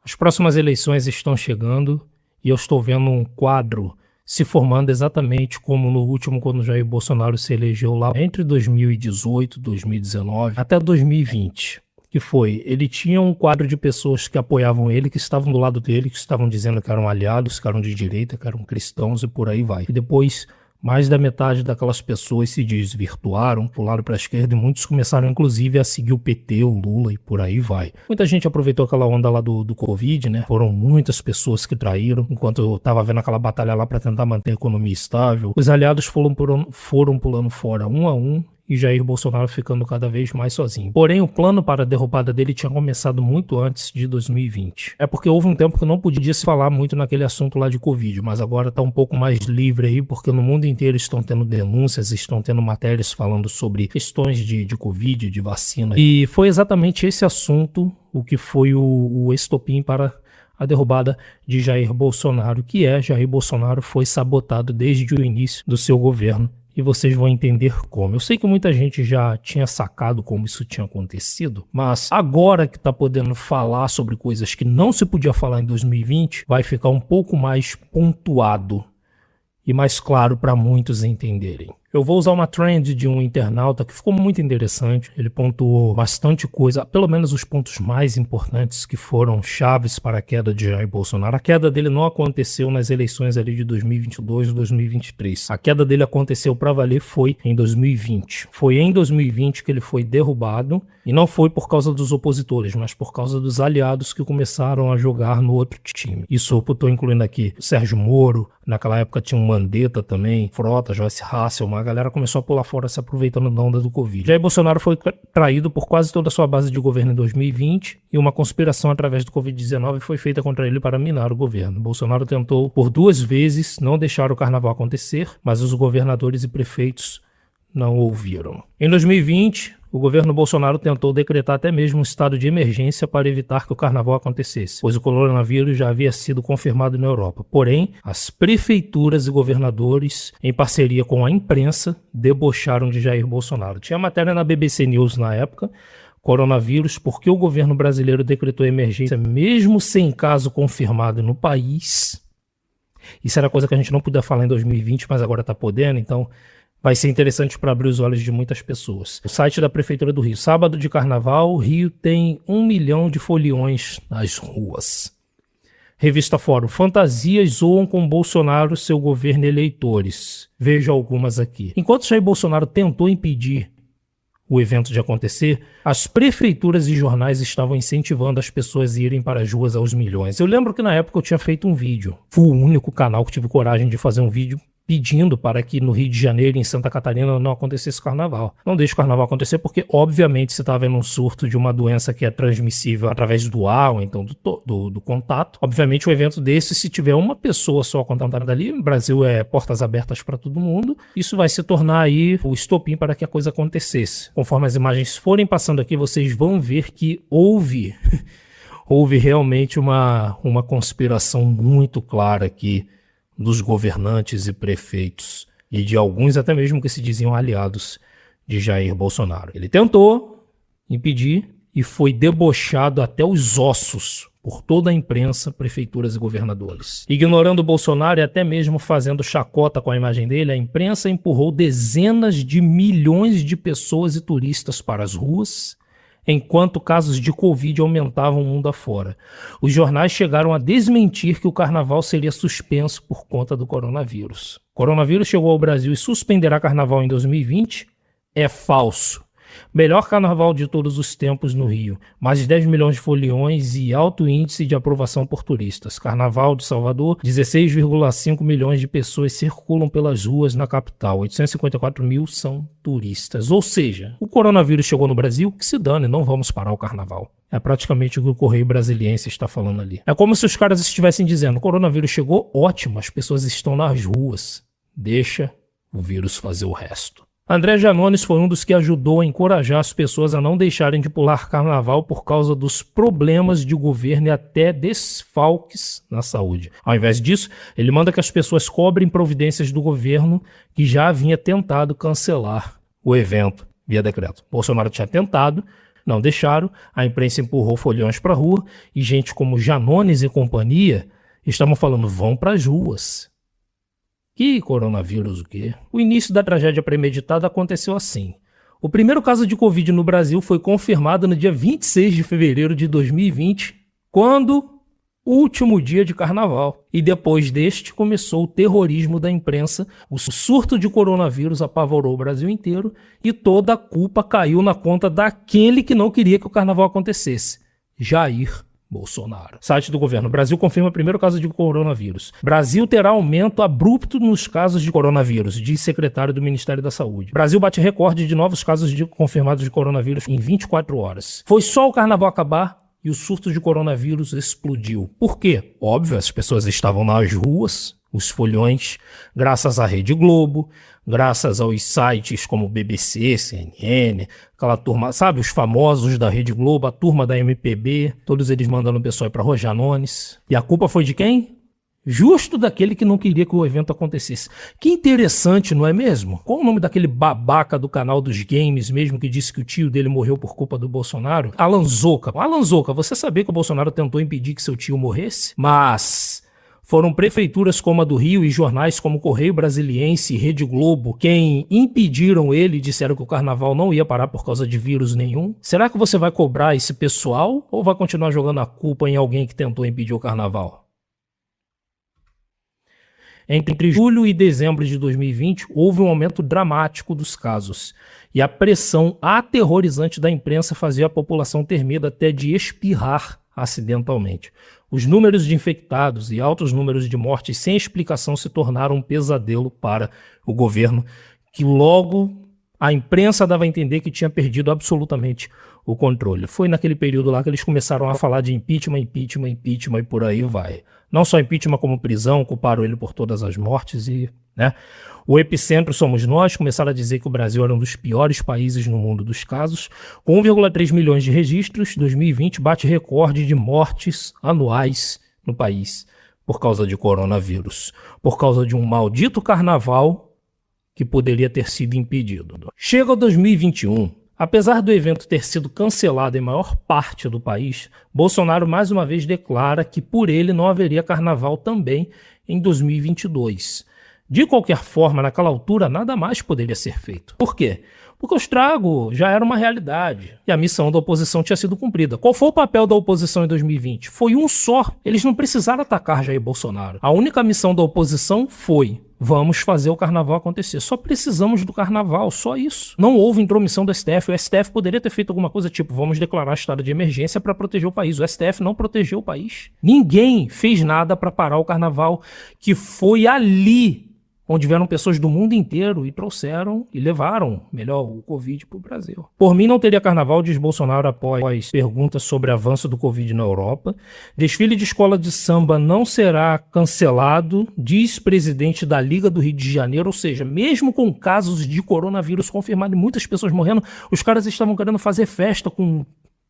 As próximas eleições estão chegando e eu estou vendo um quadro se formando exatamente como no último, quando Jair Bolsonaro se elegeu lá entre 2018, 2019 até 2020. Que foi, ele tinha um quadro de pessoas que apoiavam ele, que estavam do lado dele, que estavam dizendo que eram aliados, que eram de direita, que eram cristãos e por aí vai. E depois, mais da metade daquelas pessoas se desvirtuaram, pularam para a esquerda e muitos começaram inclusive a seguir o PT, o Lula e por aí vai. Muita gente aproveitou aquela onda lá do Covid, né? Foram muitas pessoas que traíram, enquanto eu tava vendo aquela batalha lá para tentar manter a economia estável. Os aliados foram pulando fora um a um, e Jair Bolsonaro ficando cada vez mais sozinho. Porém, o plano para a derrubada dele tinha começado muito antes de 2020. É porque houve um tempo que não podia se falar muito naquele assunto lá de Covid, mas agora está um pouco mais livre aí, porque no mundo inteiro estão tendo denúncias, estão tendo matérias falando sobre questões de Covid, de vacina. E foi exatamente esse assunto o que foi o estopim para a derrubada de Jair Bolsonaro, que Jair Bolsonaro foi sabotado desde o início do seu governo. E vocês vão entender como. Eu sei que muita gente já tinha sacado como isso tinha acontecido, mas agora que está podendo falar sobre coisas que não se podia falar em 2020, vai ficar um pouco mais pontuado e mais claro para muitos entenderem. Eu vou usar uma trend de um internauta que ficou muito interessante. Ele pontuou bastante coisa, pelo menos os pontos mais importantes que foram chaves para a queda de Jair Bolsonaro. A queda dele não aconteceu nas eleições ali de 2022 e 2023. A queda dele aconteceu para valer foi em 2020. Foi em 2020 que ele foi derrubado e não foi por causa dos opositores, mas por causa dos aliados que começaram a jogar no outro time. Isso eu estou incluindo aqui Sérgio Moro, naquela época tinha um Mandetta também, Frota, Joyce Hasselman. A galera começou a pular fora se aproveitando da onda do Covid. Jair Bolsonaro foi traído por quase toda a sua base de governo em 2020 e uma conspiração através do Covid-19 foi feita contra ele para minar o governo. Bolsonaro tentou por 2 vezes não deixar o carnaval acontecer, mas os governadores e prefeitos não ouviram. Em 2020, o governo Bolsonaro tentou decretar até mesmo um estado de emergência para evitar que o carnaval acontecesse, pois o coronavírus já havia sido confirmado na Europa. Porém, as prefeituras e governadores, em parceria com a imprensa, debocharam de Jair Bolsonaro. Tinha matéria na BBC News na época, coronavírus, porque o governo brasileiro decretou emergência mesmo sem caso confirmado no país. Isso era coisa que a gente não podia falar em 2020, mas agora está podendo, então vai ser interessante para abrir os olhos de muitas pessoas. O site da Prefeitura do Rio. Sábado de Carnaval, o Rio tem 1 milhão de foliões nas ruas. Revista Fórum. Fantasias zoam com Bolsonaro, seu governo e eleitores. Vejo algumas aqui. Enquanto Jair Bolsonaro tentou impedir o evento de acontecer, as prefeituras e jornais estavam incentivando as pessoas a irem para as ruas aos milhões. Eu lembro que na época eu tinha feito um vídeo. Fui o único canal que tive coragem de fazer um vídeo pedindo para que no Rio de Janeiro e em Santa Catarina não acontecesse carnaval. Não deixe o carnaval acontecer porque, obviamente, você está vendo um surto de uma doença que é transmissível através do ar ou então do contato. Obviamente, um evento desse, se tiver uma pessoa só contaminada ali, o Brasil é portas abertas para todo mundo, isso vai se tornar aí o estopim para que a coisa acontecesse. Conforme as imagens forem passando aqui, vocês vão ver que houve realmente uma conspiração muito clara aqui dos governantes e prefeitos, e de alguns até mesmo que se diziam aliados de Jair Bolsonaro. Ele tentou impedir e foi debochado até os ossos por toda a imprensa, prefeituras e governadores. Ignorando Bolsonaro e até mesmo fazendo chacota com a imagem dele, a imprensa empurrou dezenas de milhões de pessoas e turistas para as ruas, enquanto casos de Covid aumentavam o mundo afora. Os jornais chegaram a desmentir que o carnaval seria suspenso por conta do coronavírus. O coronavírus chegou ao Brasil e suspenderá carnaval em 2020? É falso. Melhor carnaval de todos os tempos no Rio. Mais de 10 milhões de foliões e alto índice de aprovação por turistas. Carnaval de Salvador, 16,5 milhões de pessoas circulam pelas ruas na capital. 854 mil são turistas. Ou seja, o coronavírus chegou no Brasil, que se dane, não vamos parar o carnaval. É praticamente o que o Correio Brasiliense está falando ali. É como se os caras estivessem dizendo, o coronavírus chegou, ótimo, as pessoas estão nas ruas. Deixa o vírus fazer o resto. André Janones foi um dos que ajudou a encorajar as pessoas a não deixarem de pular carnaval por causa dos problemas de governo e até desfalques na saúde. Ao invés disso, ele manda que as pessoas cobrem providências do governo que já havia tentado cancelar o evento via decreto. Bolsonaro tinha tentado, Não deixaram, a imprensa empurrou folhões para a rua e gente como Janones e companhia estavam falando, vão para as ruas. Que coronavírus o quê? O início da tragédia premeditada aconteceu assim. O primeiro caso de Covid no Brasil foi confirmado no dia 26 de fevereiro de 2020, quando último dia de carnaval. E depois deste começou o terrorismo da imprensa, o surto de coronavírus apavorou o Brasil inteiro e toda a culpa caiu na conta daquele que não queria que o carnaval acontecesse, Jair Bolsonaro. Site do governo. Brasil confirma primeiro caso de coronavírus. Brasil terá aumento abrupto nos casos de coronavírus, diz secretário do Ministério da Saúde. Brasil bate recorde de novos casos confirmados de coronavírus em 24 horas. Foi só o carnaval acabar e o surto de coronavírus explodiu. Por quê? Óbvio, as pessoas estavam nas ruas, os folhões, graças à Rede Globo, graças aos sites como BBC, CNN, aquela turma, sabe, os famosos da Rede Globo, a turma da MPB, todos eles mandando o pessoal ir para Janones. E a culpa foi de quem? Justo daquele que não queria que o evento acontecesse. Que interessante, não é mesmo? Qual o nome daquele babaca do canal dos games mesmo que disse que o tio dele morreu por culpa do Bolsonaro? Alan Zoca. Alan Zoca, você sabia que o Bolsonaro tentou impedir que seu tio morresse? Mas foram prefeituras como a do Rio e jornais como Correio Brasiliense e Rede Globo quem impediram ele e disseram que o carnaval não ia parar por causa de vírus nenhum. Será que você vai cobrar esse pessoal ou vai continuar jogando a culpa em alguém que tentou impedir o carnaval? Entre julho e dezembro de 2020, houve um aumento dramático dos casos e a pressão aterrorizante da imprensa fazia a população ter medo até de espirrar acidentalmente. Os números de infectados e altos números de mortes sem explicação se tornaram um pesadelo para o governo, que logo a imprensa dava a entender que tinha perdido absolutamente o controle. Foi naquele período lá que eles começaram a falar de impeachment e por aí vai. Não só impeachment como prisão, culparam ele por todas as mortes e, né? O epicentro somos nós, começaram a dizer que o Brasil era um dos piores países no mundo dos casos. Com 1,3 milhões de registros, 2020 bate recorde de mortes anuais no país por causa de coronavírus, por causa de um maldito carnaval que poderia ter sido impedido. Chega 2021. Apesar do evento ter sido cancelado em maior parte do país, Bolsonaro mais uma vez declara que por ele não haveria carnaval também em 2022. De qualquer forma, naquela altura, nada mais poderia ser feito. Por quê? Porque o estrago já era uma realidade e a missão da oposição tinha sido cumprida. Qual foi o papel da oposição em 2020? Foi um só. Eles não precisaram atacar Jair Bolsonaro. A única missão da oposição foi: vamos fazer o carnaval acontecer. Só precisamos do carnaval, só isso. Não houve intromissão do STF. O STF poderia ter feito alguma coisa tipo: vamos declarar estado de emergência para proteger o país. O STF não protegeu o país. Ninguém fez nada para parar o carnaval, que foi ali onde vieram pessoas do mundo inteiro e trouxeram e levaram, melhor, o Covid para o Brasil. Por mim não teria carnaval, diz Bolsonaro após perguntas sobre avanço do Covid na Europa. Desfile de escola de samba não será cancelado, diz presidente da Liga do Rio de Janeiro. Ou seja, mesmo com casos de coronavírus confirmados e muitas pessoas morrendo, os caras estavam querendo fazer festa com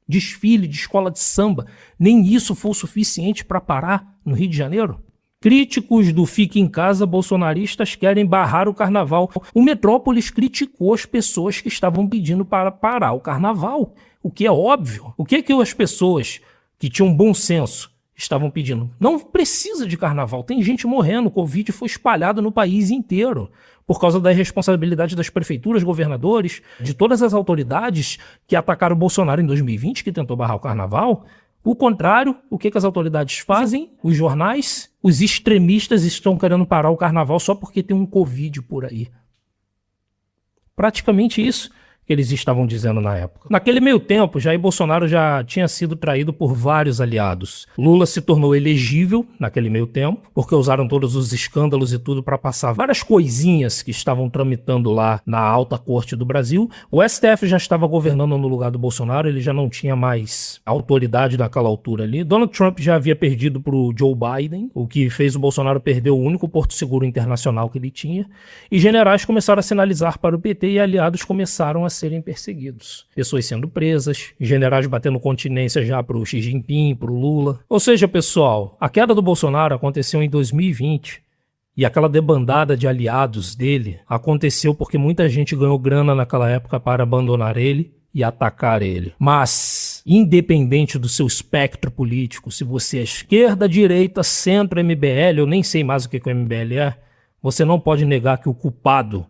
desfile de escola de samba. Nem isso foi o suficiente para parar no Rio de Janeiro. Críticos do Fique em Casa bolsonaristas querem barrar o carnaval. O Metrópolis criticou as pessoas que estavam pedindo para parar o carnaval, o que é óbvio. O que é que as pessoas que tinham bom senso estavam pedindo? Não precisa de carnaval, tem gente morrendo, o Covid foi espalhado no país inteiro por causa da irresponsabilidade das prefeituras, governadores, de todas as autoridades que atacaram o Bolsonaro em 2020, que tentou barrar o carnaval. O contrário, o que as autoridades fazem? Os jornais, os extremistas estão querendo parar o carnaval só porque tem um Covid por aí. Praticamente isso que eles estavam dizendo na época. Naquele meio tempo, Jair Bolsonaro já tinha sido traído por vários aliados. Lula se tornou elegível naquele meio tempo, porque usaram todos os escândalos e tudo para passar várias coisinhas que estavam tramitando lá na alta corte do Brasil. O STF já estava governando no lugar do Bolsonaro, ele já não tinha mais autoridade naquela altura ali. Donald Trump já havia perdido para o Joe Biden, o que fez o Bolsonaro perder o único porto seguro internacional que ele tinha. E generais começaram a sinalizar para o PT e aliados começaram a serem perseguidos. Pessoas sendo presas, generais batendo continência já para o Xi Jinping, para o Lula. Ou seja, pessoal, a queda do Bolsonaro aconteceu em 2020 e aquela debandada de aliados dele aconteceu porque muita gente ganhou grana naquela época para abandonar ele e atacar ele. Mas, independente do seu espectro político, se você é esquerda, direita, centro, MBL, eu nem sei mais o que o MBL é, você não pode negar que o culpado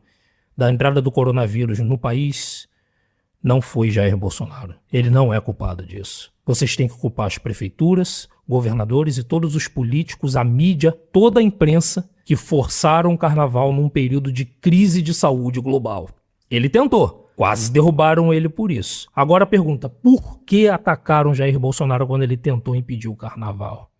da entrada do coronavírus no país não foi Jair Bolsonaro. Ele não é culpado disso. Vocês têm que culpar as prefeituras, governadores e todos os políticos, a mídia, toda a imprensa que forçaram o carnaval num período de crise de saúde global. Ele tentou. Quase derrubaram ele por isso. Agora a pergunta, por que atacaram Jair Bolsonaro quando ele tentou impedir o carnaval?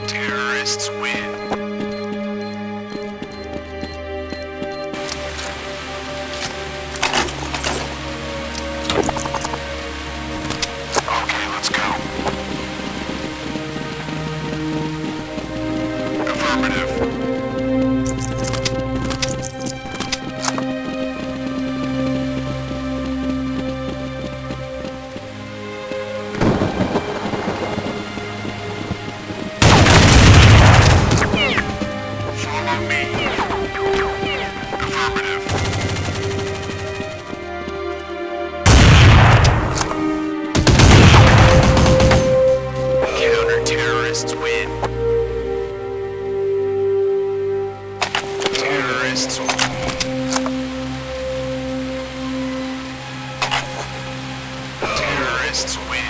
Terrorists win. Okay, let's go. Affirmative. Follow me. Affirmative. Counter-terrorists win. Terrorists win. Terrorists win.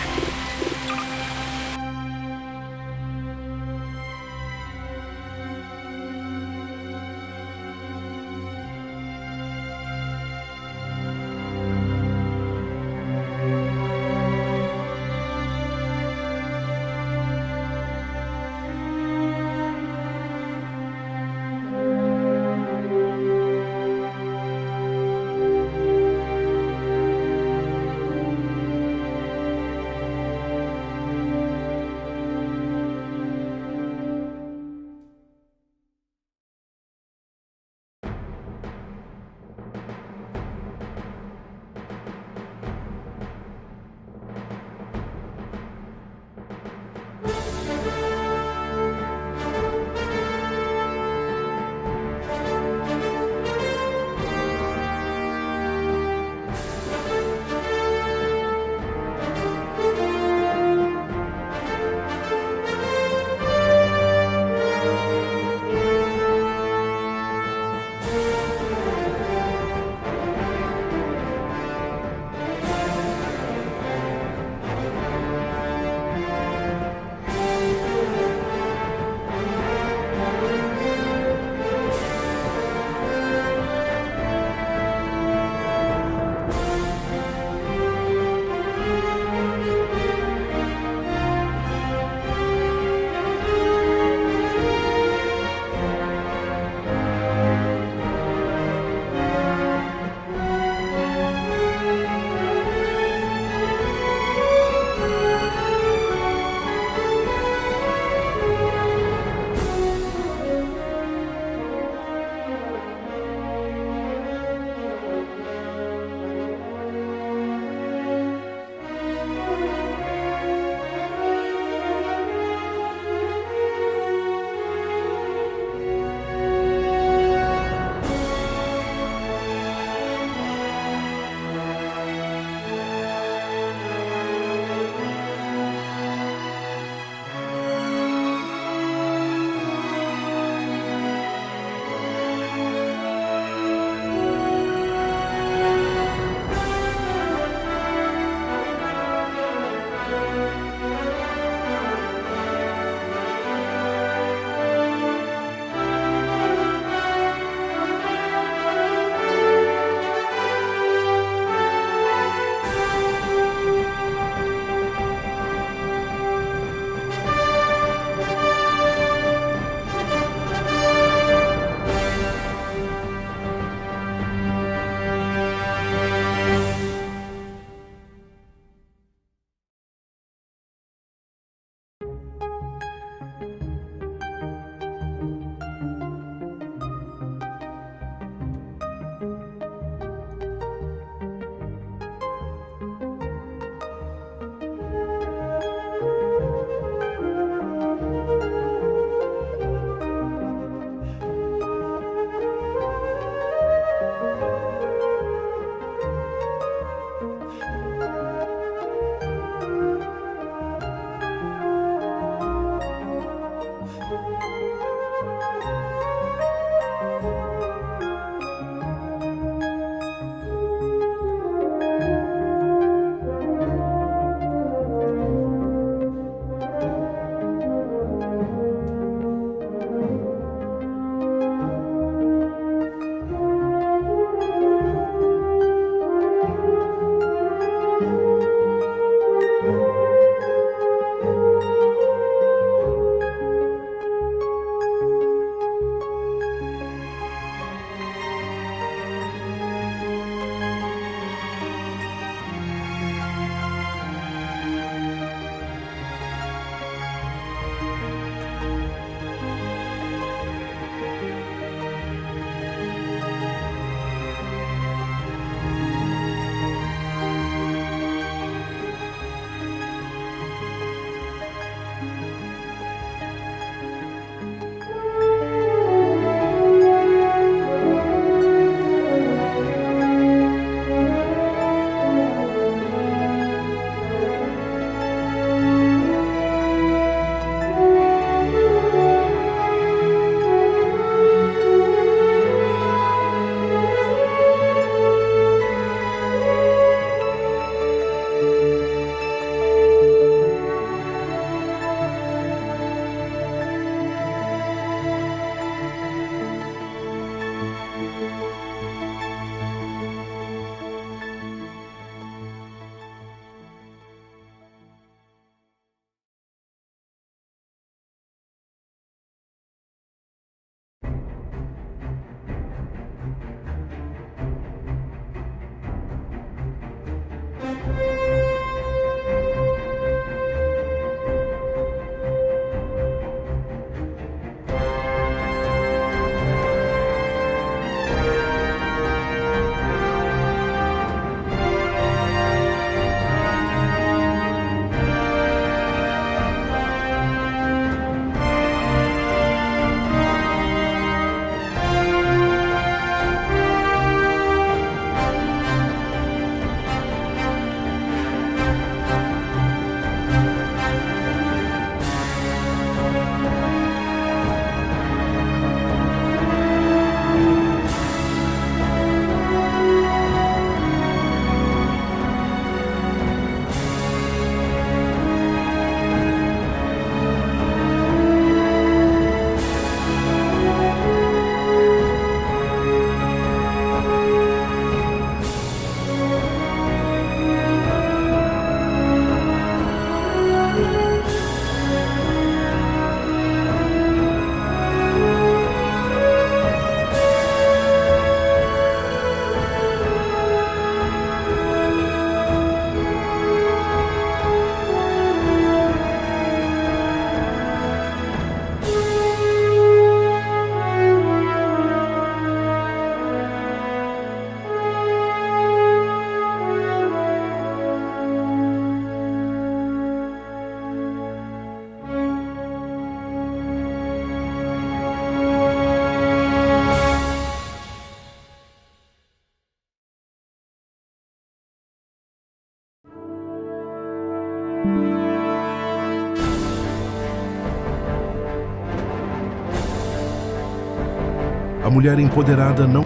A mulher empoderada não...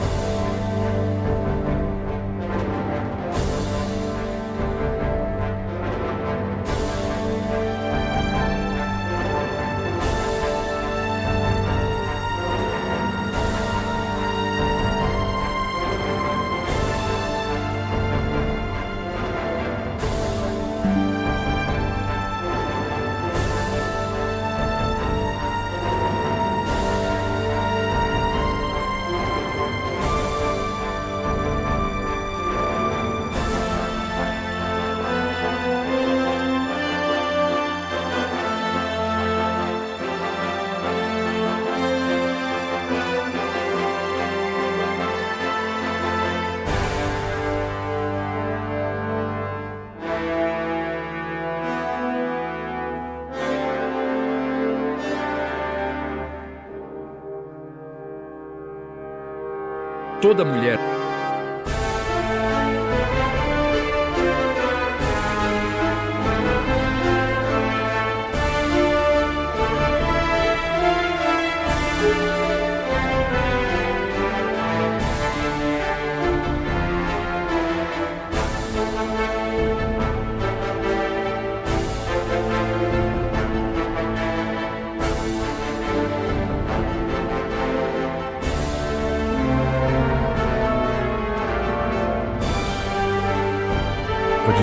Toda mulher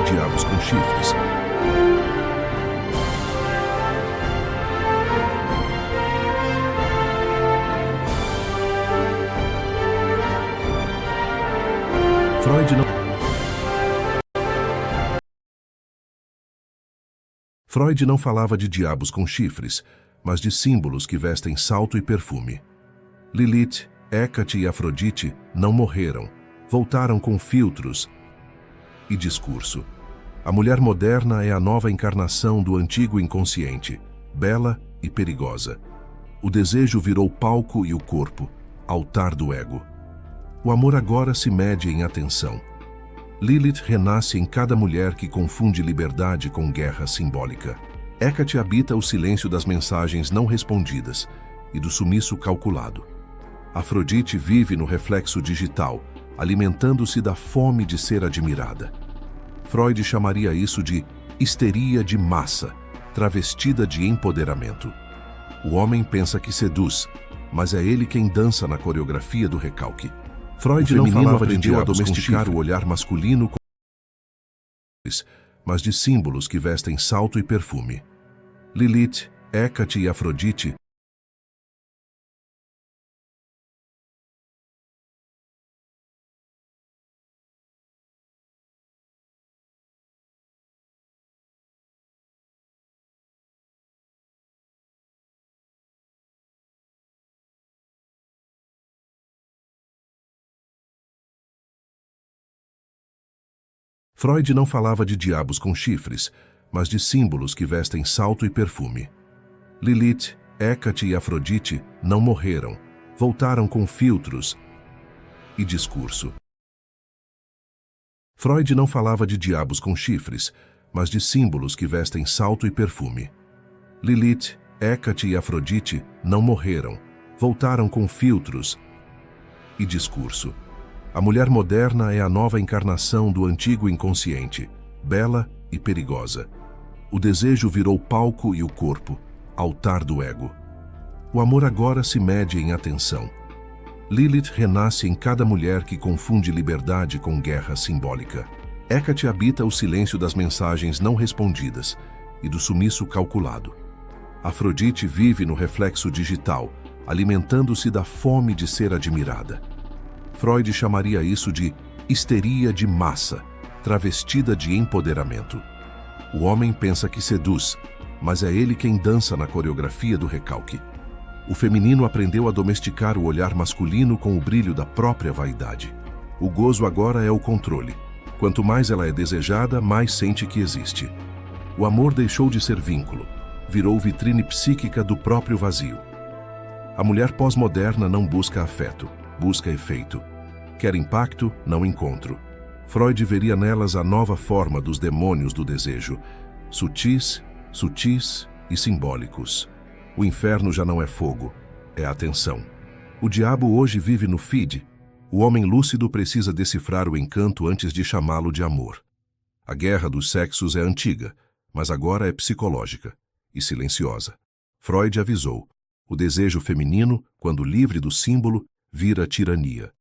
de diabos com chifres, Freud não falava de diabos com chifres, mas de símbolos que vestem salto e perfume. Lilith, Hécate e Afrodite não morreram, voltaram com filtros e discurso. A mulher moderna é a nova encarnação do antigo inconsciente, bela e perigosa. O desejo virou palco e o corpo, altar do ego. O amor agora se mede em atenção. Lilith renasce em cada mulher que confunde liberdade com guerra simbólica. Hécate habita o silêncio das mensagens não respondidas e do sumiço calculado. Afrodite vive no reflexo digital, alimentando-se da fome de ser admirada. Freud chamaria isso de histeria de massa, travestida de empoderamento. O homem pensa que seduz, mas é ele quem dança na coreografia do recalque. Freud não falava aprendeu a domesticar o olhar masculino com mas de símbolos que vestem salto e perfume. Lilith, Hécate e Afrodite Freud não falava de diabos com chifres, mas de símbolos que vestem salto e perfume. Lilith, Hécate e Afrodite não morreram, voltaram com filtros e discurso. Freud não falava de diabos com chifres, mas de símbolos que vestem salto e perfume. Lilith, Hécate e Afrodite não morreram, voltaram com filtros e discurso. A mulher moderna é a nova encarnação do antigo inconsciente, bela e perigosa. O desejo virou palco e o corpo, altar do ego. O amor agora se mede em atenção. Lilith renasce em cada mulher que confunde liberdade com guerra simbólica. Hécate habita o silêncio das mensagens não respondidas e do sumiço calculado. Afrodite vive no reflexo digital, alimentando-se da fome de ser admirada. Freud chamaria isso de histeria de massa, travestida de empoderamento. O homem pensa que seduz, mas é ele quem dança na coreografia do recalque. O feminino aprendeu a domesticar o olhar masculino com o brilho da própria vaidade. O gozo agora é o controle. Quanto mais ela é desejada, mais sente que existe. O amor deixou de ser vínculo, virou vitrine psíquica do próprio vazio. A mulher pós-moderna não busca afeto, busca efeito. Quer impacto, não encontro. Freud veria nelas a nova forma dos demônios do desejo, sutis e simbólicos. O inferno já não é fogo, é atenção. O diabo hoje vive no feed. O homem lúcido precisa decifrar o encanto antes de chamá-lo de amor. A guerra dos sexos é antiga, mas agora é psicológica e silenciosa. Freud avisou: o desejo feminino, quando livre do símbolo, vira tirania.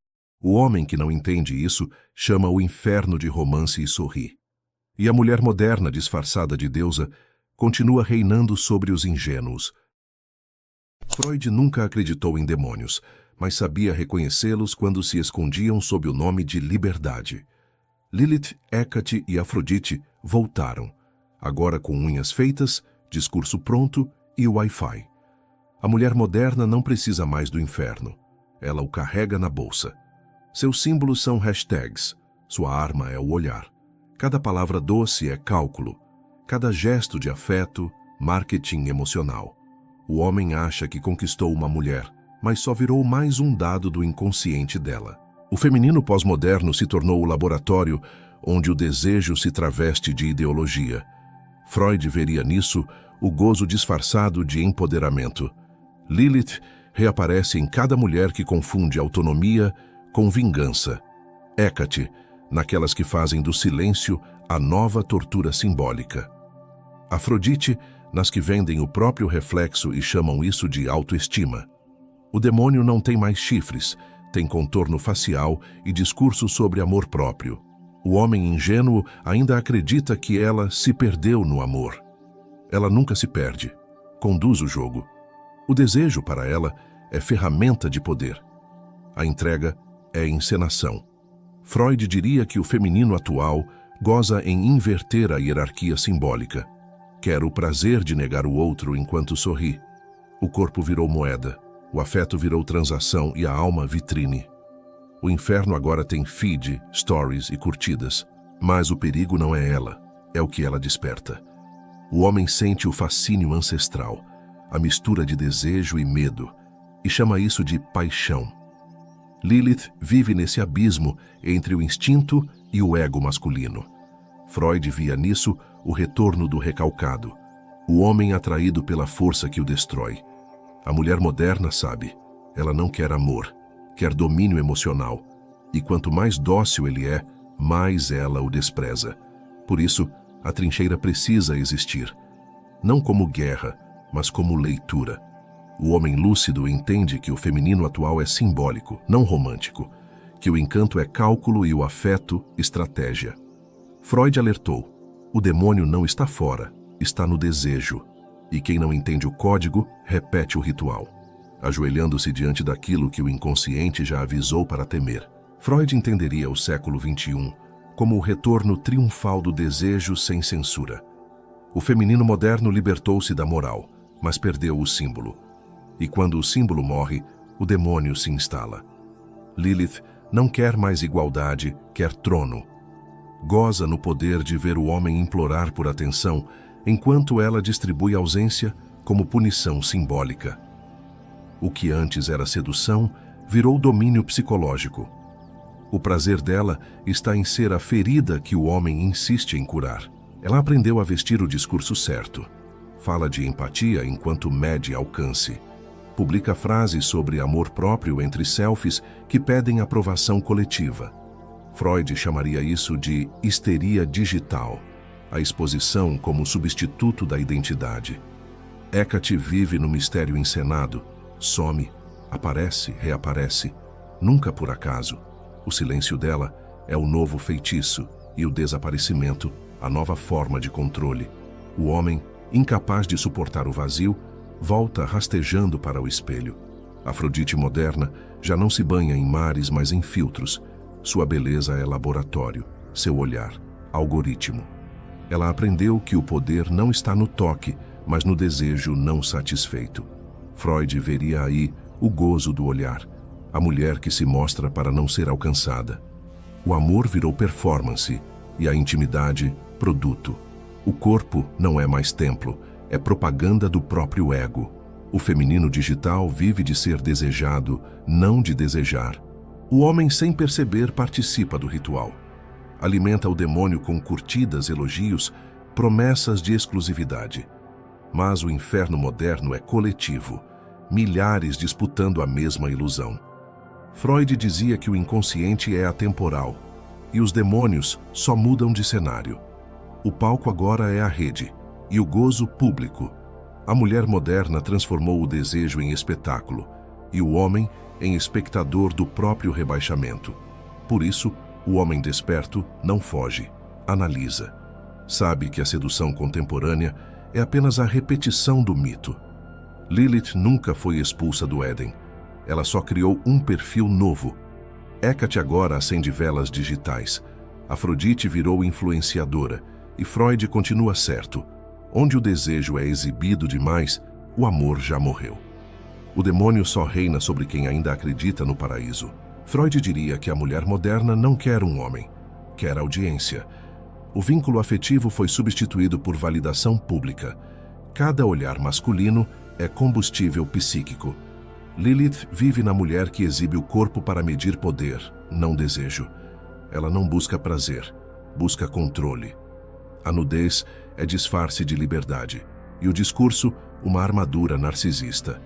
O homem que não entende isso chama o inferno de romance e sorri. E a mulher moderna, disfarçada de deusa, continua reinando sobre os ingênuos. Freud nunca acreditou em demônios, mas sabia reconhecê-los quando se escondiam sob o nome de liberdade. Lilith, Hécate e Afrodite voltaram, agora com unhas feitas, discurso pronto e Wi-Fi. A mulher moderna não precisa mais do inferno. Ela o carrega na bolsa. Seus símbolos são hashtags, sua arma é o olhar. Cada palavra doce é cálculo, cada gesto de afeto, marketing emocional. O homem acha que conquistou uma mulher, mas só virou mais um dado do inconsciente dela. O feminino pós-moderno se tornou o laboratório onde o desejo se traveste de ideologia. Freud veria nisso o gozo disfarçado de empoderamento. Lilith reaparece em cada mulher que confunde autonomia com vingança. Hécate, naquelas que fazem do silêncio a nova tortura simbólica. Afrodite, nas que vendem o próprio reflexo e chamam isso de autoestima. O demônio não tem mais chifres, tem contorno facial e discurso sobre amor próprio. O homem ingênuo ainda acredita que ela se perdeu no amor. Ela nunca se perde. Conduz o jogo. O desejo, para ela, é ferramenta de poder. A entrega é encenação. Freud diria que o feminino atual goza em inverter a hierarquia simbólica. Quer o prazer de negar o outro enquanto sorri. O corpo virou moeda, o afeto virou transação e a alma vitrine. O inferno agora tem feed, stories e curtidas. Mas o perigo não é ela, é o que ela desperta. O homem sente o fascínio ancestral, a mistura de desejo e medo, e chama isso de paixão. Lilith vive nesse abismo entre o instinto e o ego masculino. Freud via nisso o retorno do recalcado, o homem atraído pela força que o destrói. A mulher moderna sabe, ela não quer amor, quer domínio emocional, e quanto mais dócil ele é, mais ela o despreza. Por isso, a trincheira precisa existir, não como guerra, mas como leitura. O homem lúcido entende que o feminino atual é simbólico, não romântico, que o encanto é cálculo e o afeto, estratégia. Freud alertou, o demônio não está fora, está no desejo, e quem não entende o código, repete o ritual, ajoelhando-se diante daquilo que o inconsciente já avisou para temer. Freud entenderia o século XXI como o retorno triunfal do desejo sem censura. O feminino moderno libertou-se da moral, mas perdeu o símbolo. E quando o símbolo morre, o demônio se instala. Lilith não quer mais igualdade, quer trono. Goza no poder de ver o homem implorar por atenção, enquanto ela distribui ausência como punição simbólica. O que antes era sedução, virou domínio psicológico. O prazer dela está em ser a ferida que o homem insiste em curar. Ela aprendeu a vestir o discurso certo. Fala de empatia enquanto mede alcance. Publica frases sobre amor próprio entre selfies que pedem aprovação coletiva. Freud chamaria isso de histeria digital, a exposição como substituto da identidade. Hecate vive no mistério encenado, some, aparece, reaparece, nunca por acaso. O silêncio dela é o novo feitiço e o desaparecimento, a nova forma de controle. O homem, incapaz de suportar o vazio, volta rastejando para o espelho. Afrodite moderna já não se banha em mares, mas em filtros. Sua beleza é laboratório, seu olhar, algoritmo. Ela aprendeu que o poder não está no toque, mas no desejo não satisfeito. Freud veria aí o gozo do olhar, a mulher que se mostra para não ser alcançada. O amor virou performance e a intimidade, produto. O corpo não é mais templo, é propaganda do próprio ego. O feminino digital vive de ser desejado, não de desejar. O homem, sem perceber, participa do ritual. Alimenta o demônio com curtidas, elogios, promessas de exclusividade. Mas o inferno moderno é coletivo, milhares disputando a mesma ilusão. Freud dizia que o inconsciente é atemporal e os demônios só mudam de cenário. O palco agora é a rede e o gozo público. A mulher moderna transformou o desejo em espetáculo e o homem em espectador do próprio rebaixamento. Por isso, o homem desperto não foge, analisa. Sabe que a sedução contemporânea é apenas a repetição do mito. Lilith nunca foi expulsa do Éden. Ela só criou um perfil novo. Hecate agora acende velas digitais. Afrodite virou influenciadora. E Freud continua certo. Onde o desejo é exibido demais, o amor já morreu. O demônio só reina sobre quem ainda acredita no paraíso. Freud diria que a mulher moderna não quer um homem, quer audiência. O vínculo afetivo foi substituído por validação pública. Cada olhar masculino é combustível psíquico. Lilith vive na mulher que exibe o corpo para medir poder, não desejo. Ela não busca prazer, busca controle. A nudez é disfarce de liberdade, e o discurso, uma armadura narcisista.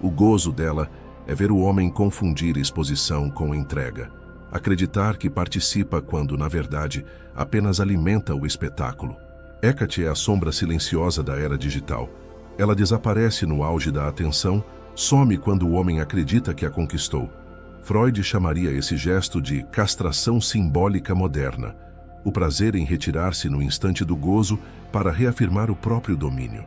O gozo dela é ver o homem confundir exposição com entrega, acreditar que participa quando, na verdade, apenas alimenta o espetáculo. Hecate é a sombra silenciosa da era digital. Ela desaparece no auge da atenção, some quando o homem acredita que a conquistou. Freud chamaria esse gesto de castração simbólica moderna, o prazer em retirar-se no instante do gozo para reafirmar o próprio domínio.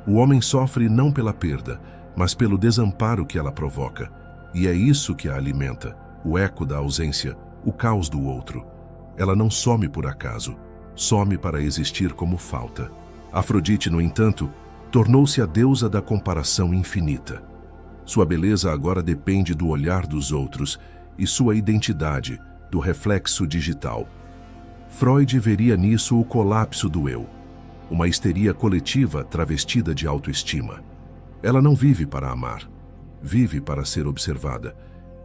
O homem sofre não pela perda, mas pelo desamparo que ela provoca, e é isso que a alimenta, o eco da ausência, o caos do outro. Ela não some por acaso, some para existir como falta. Afrodite, no entanto, tornou-se a deusa da comparação infinita. Sua beleza agora depende do olhar dos outros e sua identidade, do reflexo digital. Freud veria nisso o colapso do eu, uma histeria coletiva travestida de autoestima. Ela não vive para amar, vive para ser observada,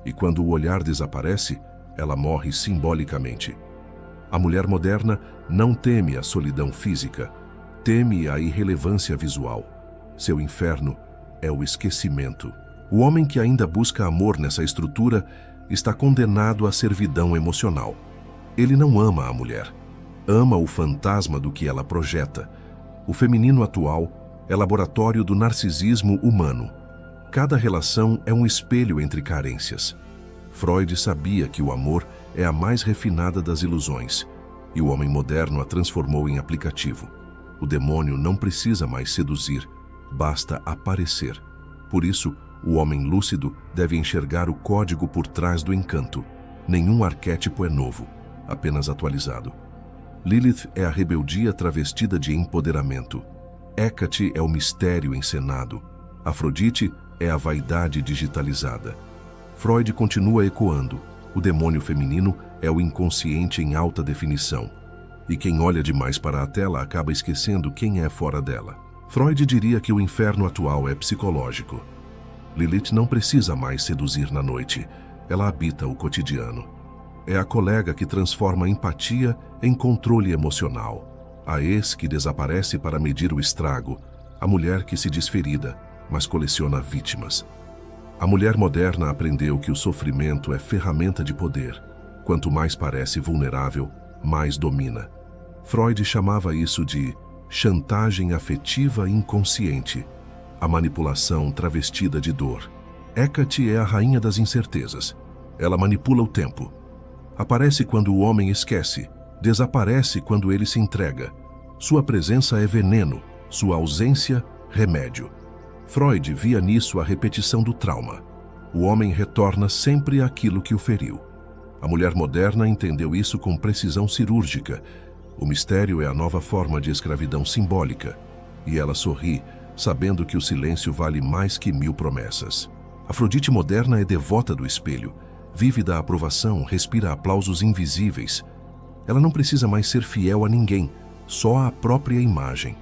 e quando o olhar desaparece, ela morre simbolicamente. A mulher moderna não teme a solidão física, teme a irrelevância visual. Seu inferno é o esquecimento. O homem que ainda busca amor nessa estrutura está condenado à servidão emocional. Ele não ama a mulher, ama o fantasma do que ela projeta. O feminino atual é laboratório do narcisismo humano. Cada relação é um espelho entre carências. Freud sabia que o amor é a mais refinada das ilusões, e o homem moderno a transformou em aplicativo. O demônio não precisa mais seduzir, basta aparecer. Por isso, o homem lúcido deve enxergar o código por trás do encanto. Nenhum arquétipo é novo, apenas atualizado. Lilith é a rebeldia travestida de empoderamento. Hécate é o mistério encenado. Afrodite é a vaidade digitalizada. Freud continua ecoando. O demônio feminino é o inconsciente em alta definição. E quem olha demais para a tela acaba esquecendo quem é fora dela. Freud diria que o inferno atual é psicológico. Lilith não precisa mais seduzir na noite. Ela habita o cotidiano. É a colega que transforma a empatia em controle emocional. A ex que desaparece para medir o estrago. A mulher que se diz ferida, mas coleciona vítimas. A mulher moderna aprendeu que o sofrimento é ferramenta de poder. Quanto mais parece vulnerável, mais domina. Freud chamava isso de chantagem afetiva inconsciente, a manipulação travestida de dor. Hécate é a rainha das incertezas. Ela manipula o tempo. Aparece quando o homem esquece, desaparece quando ele se entrega. Sua presença é veneno, sua ausência, remédio. Freud via nisso a repetição do trauma. O homem retorna sempre àquilo que o feriu. A mulher moderna entendeu isso com precisão cirúrgica. O mistério é a nova forma de escravidão simbólica. E ela sorri, sabendo que o silêncio vale mais que 1000 promessas. Afrodite moderna é devota do espelho. Vive da aprovação, respira aplausos invisíveis. Ela não precisa mais ser fiel a ninguém, só à própria imagem.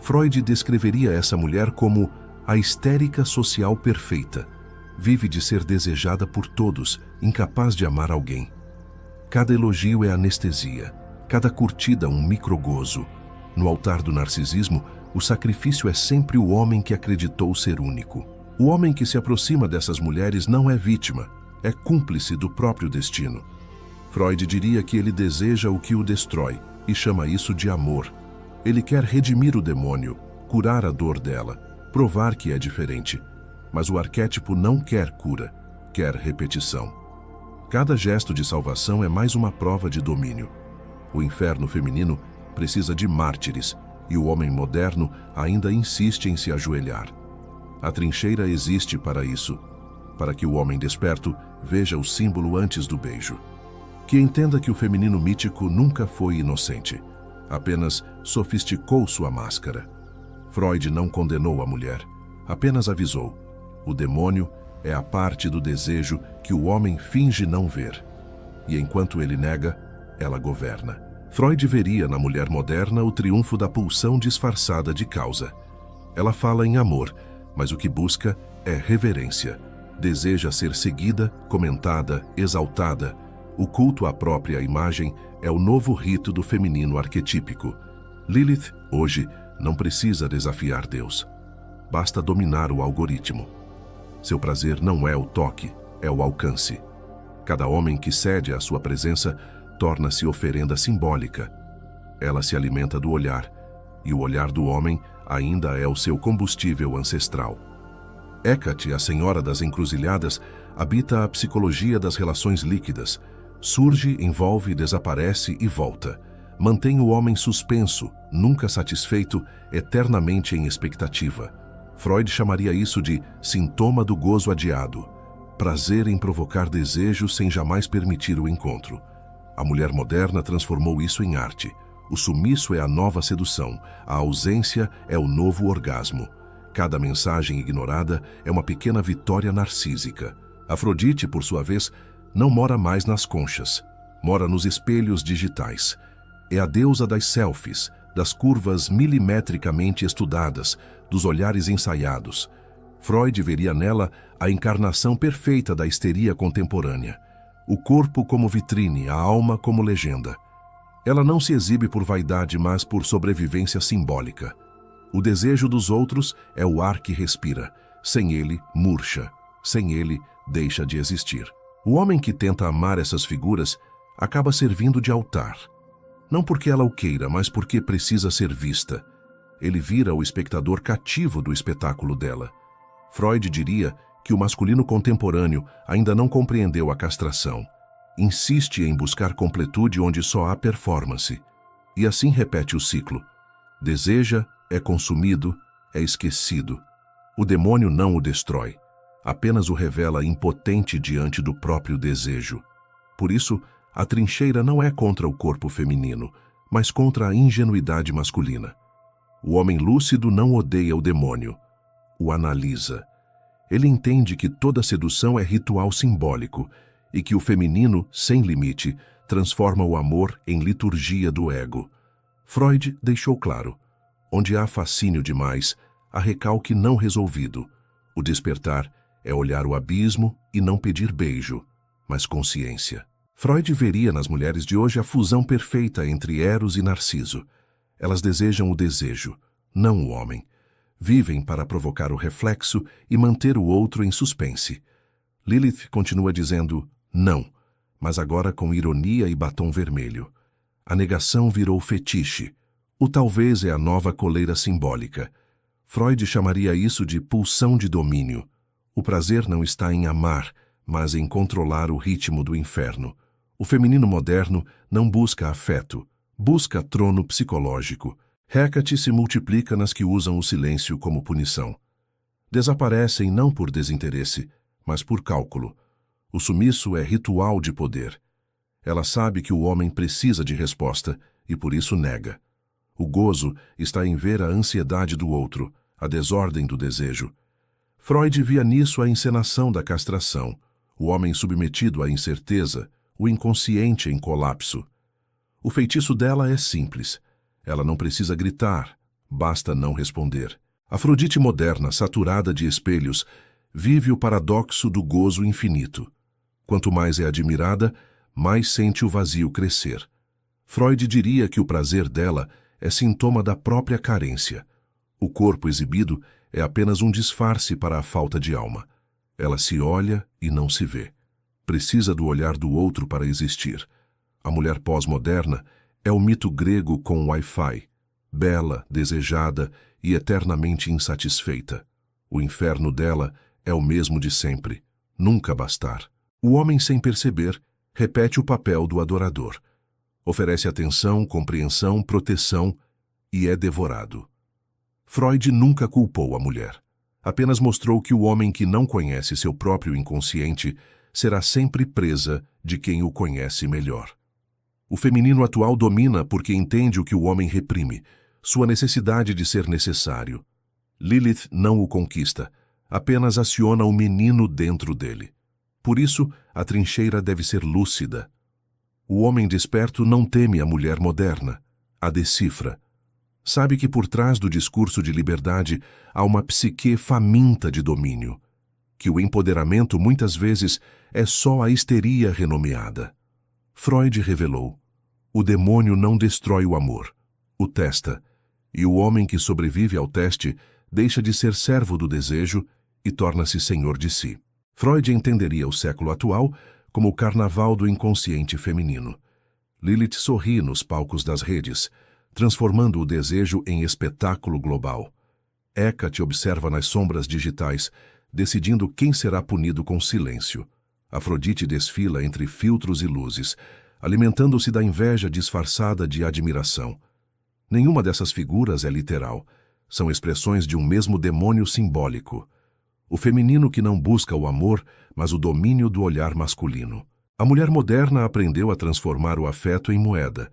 Freud descreveria essa mulher como a histérica social perfeita. Vive de ser desejada por todos, incapaz de amar alguém. Cada elogio é anestesia, cada curtida um microgozo. No altar do narcisismo, o sacrifício é sempre o homem que acreditou ser único. O homem que se aproxima dessas mulheres não é vítima, é cúmplice do próprio destino. Freud diria que ele deseja o que o destrói e chama isso de amor. Ele quer redimir o demônio, curar a dor dela, provar que é diferente. Mas o arquétipo não quer cura, quer repetição. Cada gesto de salvação é mais uma prova de domínio. O inferno feminino precisa de mártires e o homem moderno ainda insiste em se ajoelhar. A trincheira existe para isso, para que o homem desperto veja o símbolo antes do beijo. Que entenda que o feminino mítico nunca foi inocente, apenas sofisticou sua máscara. Freud não condenou a mulher, apenas avisou. O demônio é a parte do desejo que o homem finge não ver. E enquanto ele nega, ela governa. Freud veria na mulher moderna o triunfo da pulsão disfarçada de causa. Ela fala em amor, mas o que busca é reverência. Deseja ser seguida, comentada, exaltada. O culto à própria imagem é o novo rito do feminino arquetípico. Lilith, hoje, não precisa desafiar Deus. Basta dominar o algoritmo. Seu prazer não é o toque, é o alcance. Cada homem que cede à sua presença torna-se oferenda simbólica. Ela se alimenta do olhar, e o olhar do homem ainda é o seu combustível ancestral. Hécate, a senhora das encruzilhadas, habita a psicologia das relações líquidas. Surge, envolve, desaparece e volta. Mantém o homem suspenso, nunca satisfeito, eternamente em expectativa. Freud chamaria isso de sintoma do gozo adiado. Prazer em provocar desejo sem jamais permitir o encontro. A mulher moderna transformou isso em arte. O sumiço é a nova sedução, a ausência é o novo orgasmo. Cada mensagem ignorada é uma pequena vitória narcísica. Afrodite, por sua vez, não mora mais nas conchas, mora nos espelhos digitais. É a deusa das selfies, das curvas milimetricamente estudadas, dos olhares ensaiados. Freud veria nela a encarnação perfeita da histeria contemporânea. O corpo como vitrine, a alma como legenda. Ela não se exibe por vaidade, mas por sobrevivência simbólica. O desejo dos outros é o ar que respira. Sem ele, murcha. Sem ele, deixa de existir. O homem que tenta amar essas figuras acaba servindo de altar. Não porque ela o queira, mas porque precisa ser vista. Ele vira o espectador cativo do espetáculo dela. Freud diria que o masculino contemporâneo ainda não compreendeu a castração. Insiste em buscar completude onde só há performance. E assim repete o ciclo. Deseja, é consumido, é esquecido. O demônio não o destrói, apenas o revela impotente diante do próprio desejo. Por isso, a trincheira não é contra o corpo feminino, mas contra a ingenuidade masculina. O homem lúcido não odeia o demônio, o analisa. Ele entende que toda sedução é ritual simbólico e que o feminino, sem limite, transforma o amor em liturgia do ego. Freud deixou claro, onde há fascínio demais, há recalque não resolvido. O despertar é olhar o abismo e não pedir beijo, mas consciência. Freud veria nas mulheres de hoje a fusão perfeita entre Eros e Narciso. Elas desejam o desejo, não o homem. Vivem para provocar o reflexo e manter o outro em suspense. Lilith continua dizendo não, mas agora com ironia e batom vermelho. A negação virou fetiche. O talvez é a nova coleira simbólica. Freud chamaria isso de pulsão de domínio. O prazer não está em amar, mas em controlar o ritmo do inferno. O feminino moderno não busca afeto, busca trono psicológico. Hecate se multiplica nas que usam o silêncio como punição. Desaparecem não por desinteresse, mas por cálculo. O sumiço é ritual de poder. Ela sabe que o homem precisa de resposta e por isso nega. O gozo está em ver a ansiedade do outro, a desordem do desejo. Freud via nisso a encenação da castração, o homem submetido à incerteza, o inconsciente em colapso. O feitiço dela é simples. Ela não precisa gritar, basta não responder. Afrodite moderna, saturada de espelhos, vive o paradoxo do gozo infinito. Quanto mais é admirada, mais sente o vazio crescer. Freud diria que o prazer dela é sintoma da própria carência. O corpo exibido é apenas um disfarce para a falta de alma. Ela se olha e não se vê. Precisa do olhar do outro para existir. A mulher pós-moderna é o mito grego com Wi-Fi, bela, desejada e eternamente insatisfeita. O inferno dela é o mesmo de sempre, nunca bastar. O homem, sem perceber, repete o papel do adorador. Oferece atenção, compreensão, proteção e é devorado. Freud nunca culpou a mulher. Apenas mostrou que o homem que não conhece seu próprio inconsciente será sempre presa de quem o conhece melhor. O feminino atual domina porque entende o que o homem reprime, sua necessidade de ser necessário. Lilith não o conquista, apenas aciona o menino dentro dele. Por isso, a trincheira deve ser lúcida. O homem desperto não teme a mulher moderna, a decifra. Sabe que por trás do discurso de liberdade há uma psique faminta de domínio, que o empoderamento muitas vezes é só a histeria renomeada. Freud revelou: o demônio não destrói o amor, o testa, e o homem que sobrevive ao teste deixa de ser servo do desejo e torna-se senhor de si. Freud entenderia o século atual como o carnaval do inconsciente feminino. Lilith sorri nos palcos das redes, transformando o desejo em espetáculo global. Hecate observa nas sombras digitais, decidindo quem será punido com silêncio. Afrodite desfila entre filtros e luzes, alimentando-se da inveja disfarçada de admiração. Nenhuma dessas figuras é literal. São expressões de um mesmo demônio simbólico. O feminino que não busca o amor, mas o domínio do olhar masculino. A mulher moderna aprendeu a transformar o afeto em moeda.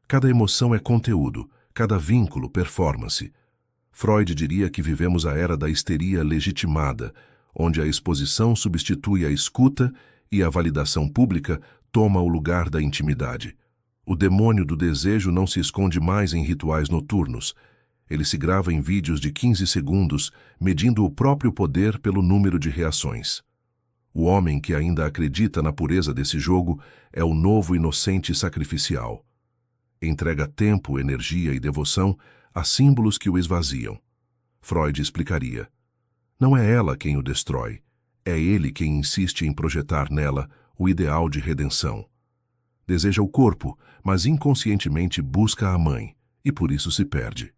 Cada emoção é conteúdo, cada vínculo, performance. Freud diria que vivemos a era da histeria legitimada, onde a exposição substitui a escuta e a validação pública toma o lugar da intimidade. O demônio do desejo não se esconde mais em rituais noturnos. Ele se grava em vídeos de 15 segundos, medindo o próprio poder pelo número de reações. O homem que ainda acredita na pureza desse jogo é o novo inocente sacrificial. Entrega tempo, energia e devoção a símbolos que o esvaziam. Freud explicaria: não é ela quem o destrói, é ele quem insiste em projetar nela o ideal de redenção. Deseja o corpo, mas inconscientemente busca a mãe, e por isso se perde.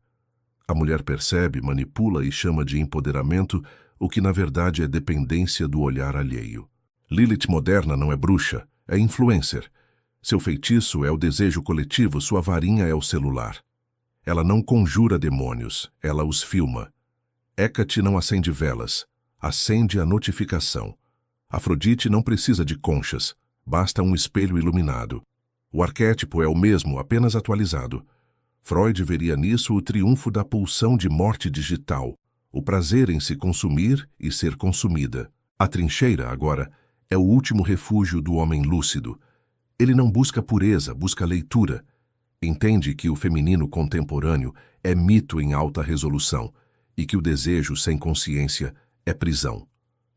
A mulher percebe, manipula e chama de empoderamento o que na verdade é dependência do olhar alheio. Lilith moderna não é bruxa, é influencer. Seu feitiço é o desejo coletivo, sua varinha é o celular. Ela não conjura demônios, ela os filma. Hécate não acende velas, acende a notificação. Afrodite não precisa de conchas, basta um espelho iluminado. O arquétipo é o mesmo, apenas atualizado. Freud veria nisso o triunfo da pulsão de morte digital, o prazer em se consumir e ser consumida. A trincheira, agora, é o último refúgio do homem lúcido. Ele não busca pureza, busca leitura. Entende que o feminino contemporâneo é mito em alta resolução e que o desejo sem consciência é prisão.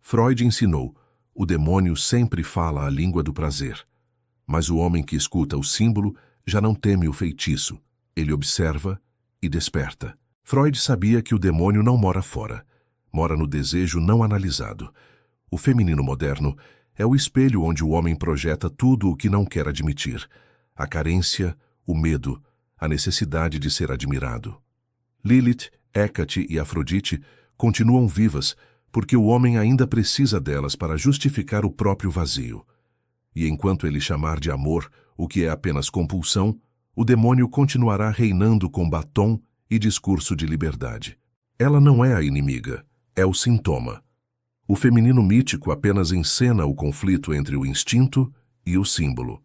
Freud ensinou: o demônio sempre fala a língua do prazer. Mas o homem que escuta o símbolo já não teme o feitiço. Ele observa e desperta. Freud sabia que o demônio não mora fora. Mora no desejo não analisado. O feminino moderno é o espelho onde o homem projeta tudo o que não quer admitir. A carência, o medo, a necessidade de ser admirado. Lilith, Hécate e Afrodite continuam vivas porque o homem ainda precisa delas para justificar o próprio vazio. E enquanto ele chamar de amor o que é apenas compulsão, o demônio continuará reinando com batom e discurso de liberdade. Ela não é a inimiga, é o sintoma. O feminino mítico apenas encena o conflito entre o instinto e o símbolo.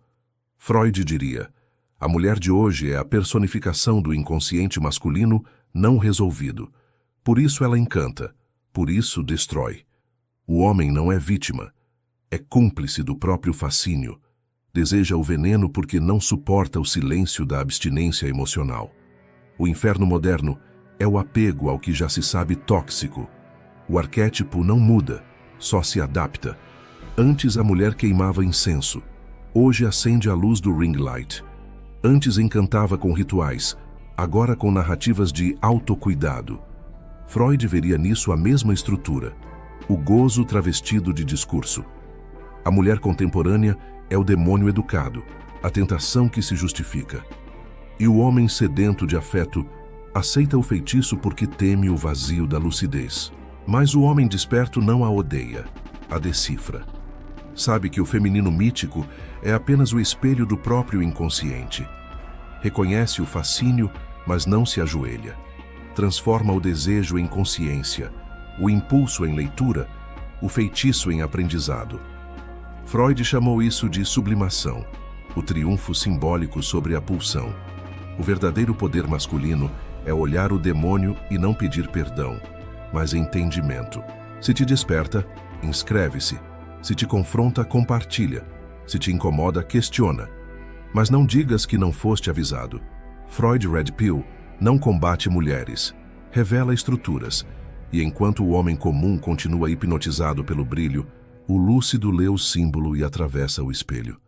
Freud diria: a mulher de hoje é a personificação do inconsciente masculino não resolvido. Por isso ela encanta, por isso destrói. O homem não é vítima, é cúmplice do próprio fascínio. Deseja o veneno porque não suporta o silêncio da abstinência emocional. O inferno moderno é o apego ao que já se sabe tóxico. O arquétipo não muda, só se adapta. Antes a mulher queimava incenso, hoje acende a luz do ring light. Antes encantava com rituais, agora com narrativas de autocuidado. Freud veria nisso a mesma estrutura, o gozo travestido de discurso. A mulher contemporânea é o demônio educado, a tentação que se justifica. E o homem sedento de afeto aceita o feitiço porque teme o vazio da lucidez. Mas o homem desperto não a odeia, a decifra. Sabe que o feminino mítico é apenas o espelho do próprio inconsciente. Reconhece o fascínio, mas não se ajoelha. Transforma o desejo em consciência, o impulso em leitura, o feitiço em aprendizado. Freud chamou isso de sublimação, o triunfo simbólico sobre a pulsão. O verdadeiro poder masculino é olhar o demônio e não pedir perdão, mas entendimento. Se te desperta, inscreve-se. Se te confronta, compartilha. Se te incomoda, questiona. Mas não digas que não foste avisado. Freud Red Pill não combate mulheres, revela estruturas. E enquanto o homem comum continua hipnotizado pelo brilho, o lúcido lê o símbolo e atravessa o espelho.